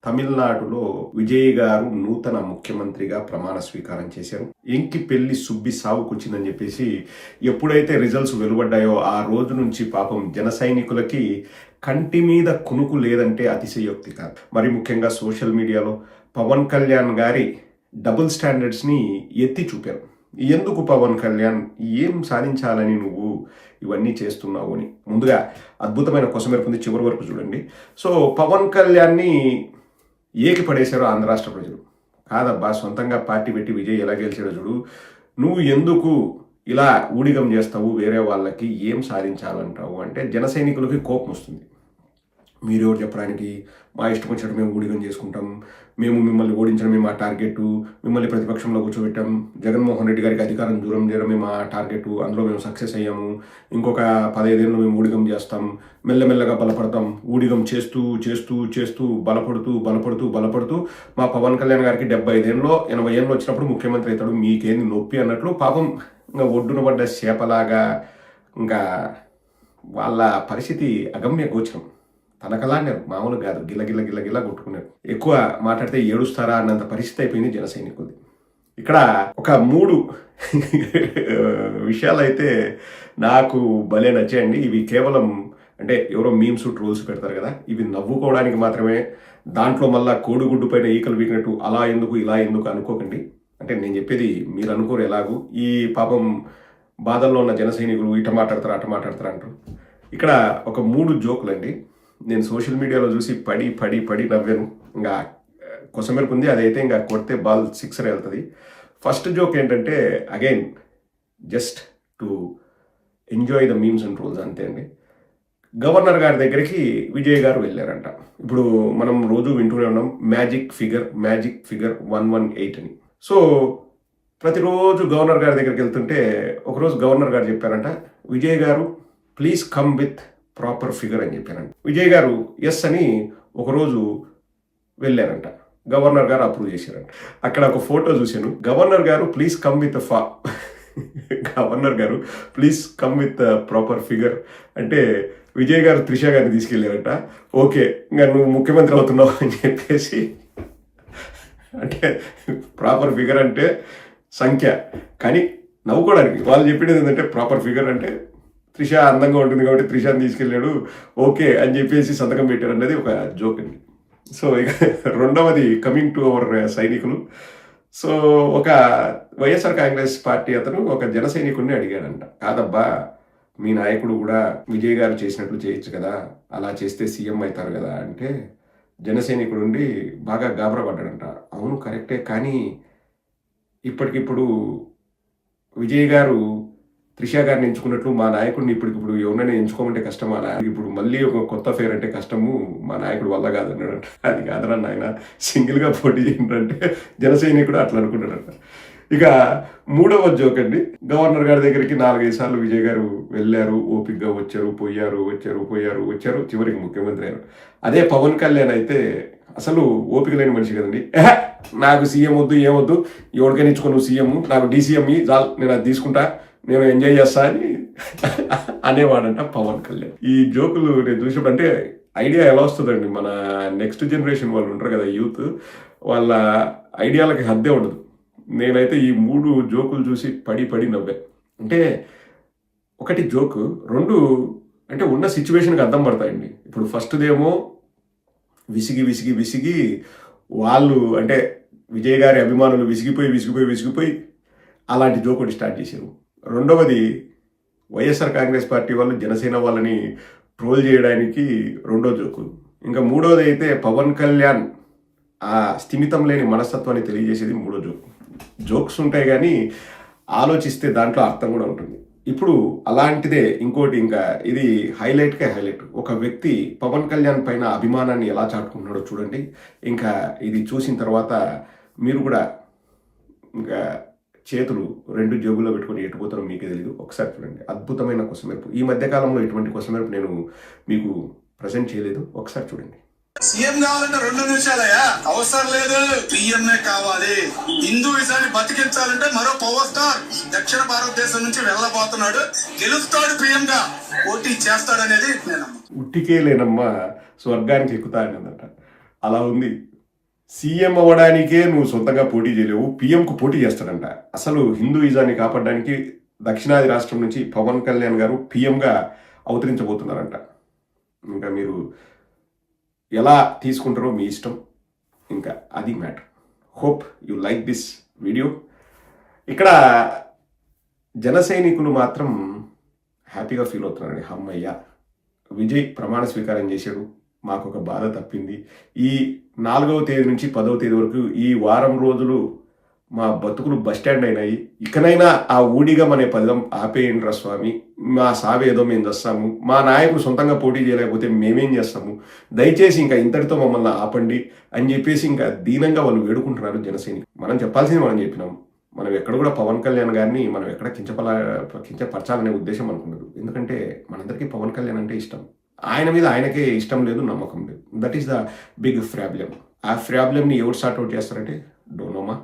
తమిళనాడులో విజయ్ గారు నూతన ముఖ్యమంత్రిగా ప్రమాణ స్వీకారం చేశారు. ఎంకి పెళ్లి సుబ్బి సావుకొచ్చిందని చెప్పేసి ఎప్పుడైతే రిజల్ట్స్ వెలువడ్డాయో ఆ రోజు నుంచి పాపం జన సైనికులకి కంటి మీద కునుకు లేదంటే అతిశయోక్తి కాదు. మరి ముఖ్యంగా సోషల్ మీడియాలో పవన్ కళ్యాణ్ గారి డబుల్ స్టాండర్డ్స్ని ఎత్తి చూపారు. ఎందుకు పవన్ కళ్యాణ్ ఏం సాధించాలని నువ్వు ఇవన్నీ చేస్తున్నావు అని. ముందుగా అద్భుతమైన కొసమెరుపుంది, చివరి వరకు చూడండి. సో పవన్ కళ్యాణ్ని ఏకి పడేశారు ఆంధ్ర రాష్ట్ర ప్రజలు. కాదబ్బా, సొంతంగా పార్టీ పెట్టి విజయ్ ఎలా గెలిచాడో చూడు, నువ్వు ఎందుకు ఇలా ఊడిగం చేస్తావు, వేరే వాళ్ళకి ఏం సాధించాలంటావు అంటే జన సైనికులకి కోపం వస్తుంది. మీరెవరు చెప్పడానికి, మా ఇష్టం వచ్చినట్టు మేము ఊడిగం చేసుకుంటాం, మేము మిమ్మల్ని ఓడించడమే మా టార్గెట్, మిమ్మల్ని ప్రతిపక్షంలో కూర్చోబెట్టాం, జగన్మోహన్ రెడ్డి గారికి అధికారం దూరం చేయడమే మా టార్గెట్, అందులో మేము సక్సెస్ అయ్యాము, ఇంకొక 15 ఏళ్ళు మేము ఊడిగం చేస్తాం, మెల్లమెల్లగా బలపడతాం, ఊడిగం చేస్తూ చేస్తూ చేస్తూ బలపడుతూ బలపడుతూ బలపడుతూ మా పవన్ కళ్యాణ్ గారికి 75 ఏళ్ళలో 80 ఏళ్ళు వచ్చినప్పుడు ముఖ్యమంత్రి అవుతాడు, మీకేంది నొప్పి అన్నట్లు పాపం ఇంకా ఒడ్డున పడ్డ చేపలాగా ఇంకా వాళ్ళ పరిస్థితి అగమ్య గోచరం. తనకలాన్నారు, మామూలు కాదు, గిల్ల గిల్ల గిల్ల కొట్టుకున్నారు. ఎక్కువ మాట్లాడితే ఏడుస్తారా అన్నంత పరిస్థితి అయిపోయింది జన సైనికులది. ఇక్కడ ఒక 3 విషయాలు అయితే నాకు భలే నచ్చాయండి. ఇవి కేవలం అంటే ఎవరో మీమ్స్ ట్రోల్స్ పెడతారు కదా, ఇవి నవ్వుకోవడానికి మాత్రమే. దాంట్లో మళ్ళా కోడిగుడ్డు పైన ఈకలు వీకినట్టు అలా ఎందుకు ఇలా ఎందుకు అనుకోకండి. అంటే నేను చెప్పేది మీరు అనుకోరు ఎలాగూ. ఈ పాపం బాధల్లో ఉన్న జన సైనికులు ఇట మాట్లాడతారు అట మాట్లాడతారు అంటారు. ఇక్కడ ఒక 3 జోకులు అండి. నేను సోషల్ మీడియాలో చూసి పడి పడి పడి నవ్వాను. ఇంకా కొసమెరుపు ఉంది, అదైతే ఇంకా కొడితే బాల్ 6 వెళ్తుంది. ఫస్ట్ జోక్ ఏంటంటే again just to enjoy the memes and trolls అంతే అండి. గవర్నర్ గారి దగ్గరికి విజయ్ గారు వెళ్ళారంట. ఇప్పుడు మనం రోజు వింటూనే ఉన్నాం మ్యాజిక్ ఫిగర్ 118 అని. సో ప్రతిరోజు గవర్నర్ గారి దగ్గరికి వెళ్తుంటే ఒకరోజు గవర్నర్ గారు చెప్పారంట, విజయ్ గారు please come with proper figure అని చెప్పారంట. విజయ్ గారు ఎస్ అని ఒకరోజు వెళ్ళారంట. గవర్నర్ గారు అప్రూవ్ చేశారంట. అక్కడ ఒక ఫోటో చూశాను. గవర్నర్ గారు ప్లీజ్ కమ్ విత్ గవర్నర్ గారు please come with proper figure అంటే విజయ్ గారు త్రిష గారిని తీసుకెళ్ళారంట. ఓకే, ఇంకా నువ్వు ముఖ్యమంత్రి అవుతున్నావు అని చెప్పేసి, అంటే ప్రాపర్ ఫిగర్ అంటే సంఖ్య, కానీ నవ్వుకోవడానికి వాళ్ళు చెప్పేది ఏంటంటే ప్రాపర్ ఫిగర్ అంటే త్రిష అందంగా ఉంటుంది కాబట్టి త్రిషాని తీసుకెళ్ళాడు, ఓకే అని చెప్పేసి సంతకం పెట్టారు అన్నది ఒక జోక్ అండి. సో ఇక రెండవది కమింగ్ టు అవర్ సైనికులు. సో ఒక వైఎస్ఆర్ కాంగ్రెస్ పార్టీ అతను ఒక జన సైనికుడిని అడిగాడంట, కాదబ్బా మీ నాయకుడు కూడా విజయ్ గారు చేసినట్లు చేయొచ్చు కదా, అలా చేస్తే సీఎం అవుతారు కదా అంటే జన సైనికుడు ఉండి బాగా గాబరా పడ్డాడంట. అవును కరెక్టే, కానీ ఇప్పటికిప్పుడు విజయ్ గారు త్రిష గారిని ఎంచుకున్నట్లు మా నాయకుడిని ఇప్పటికిప్పుడు ఎవరైనా ఎంచుకోమంటే కష్టమా, ఇప్పుడు మళ్ళీ ఒక కొత్త ఫేర్ అంటే కష్టము, మా నాయకుడు వల్ల కాదన్నాడంట. అది కాదరా నాయన, సింగిల్గా పోటీ చేయండి జన సైనికుడు అట్లా అనుకున్నాడంట. ఇక 3వ జోక్ అండి. గవర్నర్ గారి దగ్గరికి 4-5 సార్లు విజయ్ గారు వెళ్ళారు, ఓపికగా వచ్చారు, చివరికి ముఖ్యమంత్రి అయ్యారు. అదే పవన్ కళ్యాణ్ అయితే అసలు ఓపిక లేని మనిషి కదండి. నాకు సీఎం వద్దు, ఏమొద్దు, ఎవరికైనా ఇచ్చుకో నువ్వు సీఎం, నాకు డీసీఎం చాలు, నేను అది తీసుకుంటా, నేను ఎంజాయ్ చేస్తా అని అనేవాడంట పవన్ కళ్యాణ్. ఈ జోకులు నేను చూసినప్పుడు అంటే ఐడియా ఎలా వస్తుందండి, మన నెక్స్ట్ జనరేషన్ వాళ్ళు ఉంటారు కదా యూత్, వాళ్ళ ఐడియాలకి హద్దే ఉండదు. నేనైతే ఈ 3 జోకులు చూసి పడి పడి నవ్వా. అంటే ఒకటి జోకు, 2 అంటే ఉన్న సిచ్యువేషన్కి అర్థం పడతాయండి. ఇప్పుడు ఫస్ట్దేమో విసిగి వాళ్ళు అంటే విజయ్ గారి అభిమానులు విసిగిపోయి అలాంటి జోక్ ఒకటి స్టార్ట్ చేశారు. రెండవది వైఎస్ఆర్ కాంగ్రెస్ పార్టీ వాళ్ళు జనసేన వాళ్ళని ట్రోల్ చేయడానికి 2వ జోకు. ఇంకా 3వది అయితే పవన్ కళ్యాణ్ ఆ స్థిమితం లేని మనస్తత్వాన్ని తెలియజేసేది 3వ జోక్. జోక్స్ ఉంటాయి కానీ ఆలోచిస్తే దాంట్లో అర్థం కూడా ఉంటుంది. ఇప్పుడు అలాంటిదే ఇంకోటి, ఇంకా ఇది హైలైట్. ఒక వ్యక్తి పవన్ కళ్యాణ్ పైన అభిమానాన్ని ఎలా చాటుకుంటున్నాడో చూడండి. ఇంకా ఇది చూసిన తర్వాత మీరు కూడా ఇంకా చేతులు 2 జేబుల్లో పెట్టుకొని ఎటుపోతారో మీకే తెలియదు. ఒకసారి చూడండి, అద్భుతమైన కొసమెరుపు. ఈ మధ్యకాలంలో ఇటువంటి కొసమెరుపు నేను మీకు ప్రజెంట్ చేయలేదు, ఒకసారి చూడండి. సీఎం కావాలంటే 2 నిమిషాలయ్యా, అవసరం లేదు, పిఎంఏ కావాలి. హిందూయిజాన్ని బతికించాలంటే మరో పవర్ స్టార్ దక్షిణ భారతదేశం నుంచి వెళ్ళబోతున్నాడు, గెలుస్తాడు, పిఎం గా పోటీ చేస్తాడనేది నేను ఉట్టికే లేనమ్మా స్వర్గానికి ఎక్కుతా అన్నదట. అలా ఉంది సీఎం అవ్వడానికే నువ్వు సొంతంగా పోటీ చేయలేవు, పీఎంకు పోటీ చేస్తాడంట. అసలు హిందూయిజాన్ని కాపాడడానికి దక్షిణాది రాష్ట్రం నుంచి పవన్ కళ్యాణ్ గారు పీఎంగా అవతరించబోతున్నారంట. ఇంకా మీరు ఎలా తీసుకుంటారో మీ ఇష్టం, ఇంకా అది matter. Hope you like this video. ఇక్కడ జన సైనికులు మాత్రం హ్యాపీగా ఫీల్ అవుతున్నారండి. అమ్మయ్య, విజయ్ ప్రమాణ స్వీకారం చేశాడు, మాకు ఒక బాధ తప్పింది. ఈ 4వ తేదీ నుంచి 10వ తేదీ వరకు ఈ వారం రోజులు మా బతుకులు బస్టాండ్ అయినాయి. ఇకనైనా ఆ ఊడిగా అనే పదం ఆపేయండిరా స్వామి, మా సావేదో మేము చేస్తాము, మా నాయకుడు సొంతంగా పోటీ చేయలేకపోతే మేమేం చేస్తాము, దయచేసి ఇంకా ఇంతటితో మమ్మల్ని ఆపండి అని చెప్పేసి ఇంకా దీనంగా వాళ్ళు వేడుకుంటున్నారు జనసేన. మనం చెప్పాల్సింది మనం చెప్పినాం. మనం ఎక్కడ కూడా పవన్ కళ్యాణ్ గారిని మనం ఎక్కడ కించపరచాలనే ఉద్దేశం అనుకున్నది. ఎందుకంటే మనందరికీ పవన్ కళ్యాణ్ అంటే ఇష్టం. ఆయన మీద ఆయనకే ఇష్టం లేదు, నమ్మకం లేదు. That is the big problem. ఆ ప్రాబ్లమ్ని ఎవరు సార్ట్అవుట్ చేస్తారంటే డోనోమా.